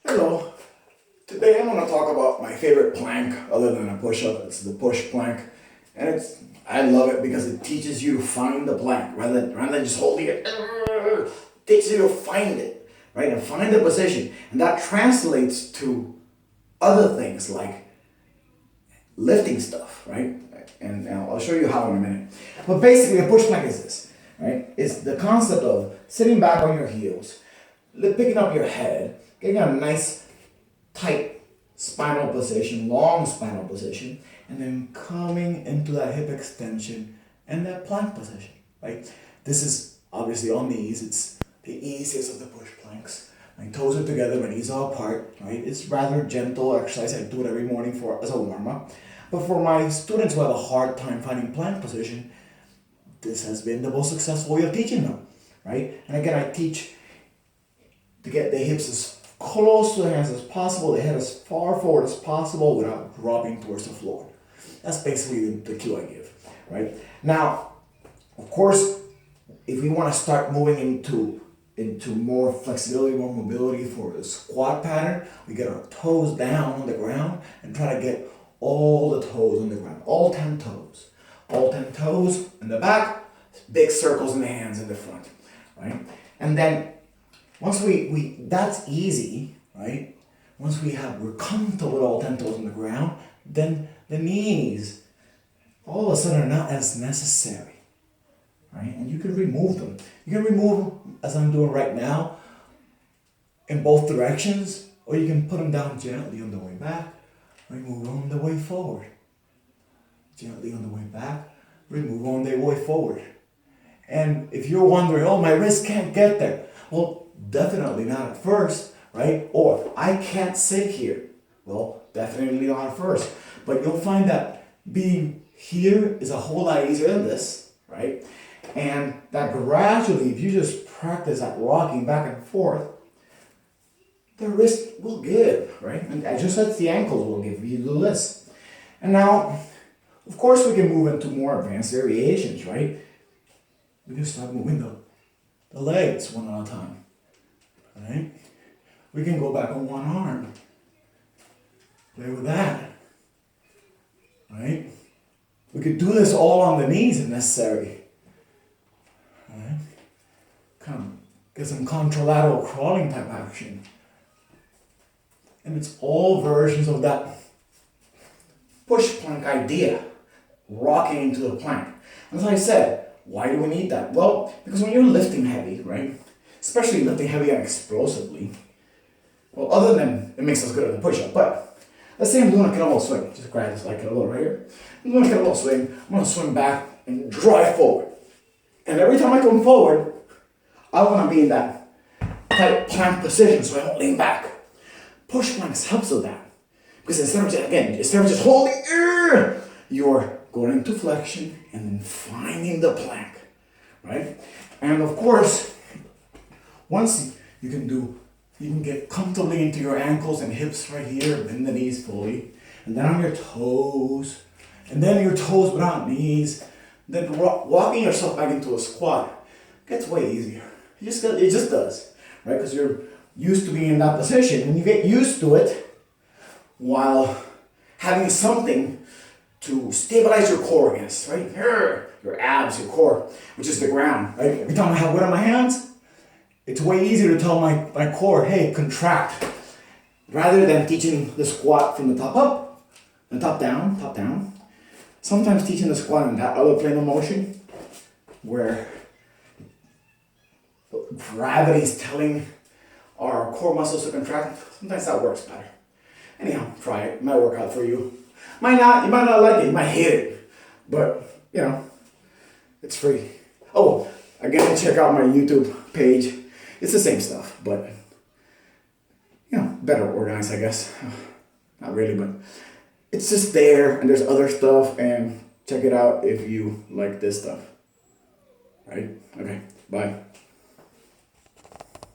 Hello. Today I'm going to talk about my favorite plank other than a push-up. It's the push plank. And I love it because it teaches you to find the plank rather than just holding it. It teaches you to find it, right? And find the position. And that translates to other things like lifting stuff, right? And I'll show you how in a minute. But basically a push plank is this, right? It's the concept of sitting back on your heels, picking up your head, getting a nice tight spinal position, long spinal position, and then coming into that hip extension and that plank position, right? This is obviously on knees. It's the easiest of the push planks. My toes are together, my knees are apart, right? It's rather gentle exercise. I do it every morning as a warm-up. But for my students who have a hard time finding plank position, this has been the most successful way of teaching them, right? And again, I teach to get the hips as close to the hands as possible, the head as far forward as possible without dropping towards the floor. That's basically the cue I give, right? Now, of course, if we want to start moving into more flexibility, more mobility for the squat pattern, we get our toes down on the ground and try to get all the toes on the ground, all 10 toes. All 10 toes in the back, big circles in the hands in the front, right? And then once that's easy, right? Once we're comfortable with all 10 toes on the ground, then the knees all of a sudden are not as necessary, right? And you can remove them. You can remove them, as I'm doing right now, in both directions, or you can put them down gently on the way back, remove them on the way forward. Gently on the way back, remove on the way forward. And if you're wondering, oh, my wrist can't get there. Well, definitely not at first, right? Or I can't sit here. Well, definitely not at first. But you'll find that being here is a whole lot easier than this, right? And that gradually, if you just practice that rocking back and forth, the wrist will give, right? And just as the ankles will give, you do this. And now, of course, we can move into more advanced variations, right? We can start moving the legs one at a time, right? We can go back on one arm. Play with that, right? We could do this all on the knees if necessary, right? Kind of get some contralateral crawling type action. And it's all versions of that push plank idea, rocking into the plank. As I said, why do we need that? Well, because when you're lifting heavy, right? Especially lifting heavy and explosively, well, other than it makes us good at the push-up, but let's say I'm doing a kettlebell swing. Just grab this like kettlebell right here. I'm doing a kettlebell swing. I'm going to swing back and drive forward. And every time I come forward, I want to be in that tight plank position so I don't lean back. Push planks helps with that. Because instead of just holding, you're going into flexion and then finding the plank, right? And of course, once you can get comfortably into your ankles and hips right here, bend the knees fully, and then on your toes, and then your toes without knees, then walking yourself back into a squat gets way easier. It just does, right? Because you're used to being in that position. When you get used to it, while having something to stabilize your core against, right? Your abs, your core, which is the ground, right? Every time I have weight on my hands, it's way easier to tell my core, hey, contract, rather than teaching the squat from the top up, and top down. Sometimes teaching the squat in that other plane of motion, where gravity is telling our core muscles to contract. Sometimes that works better. Anyhow, try it. It might work out for you. Might not. You might not like it. You might hate it. But, it's free. Oh, again, check out my YouTube page. It's the same stuff, but, better organized, I guess. Not really, but it's just there, and there's other stuff, and check it out if you like this stuff. Right? Okay, bye.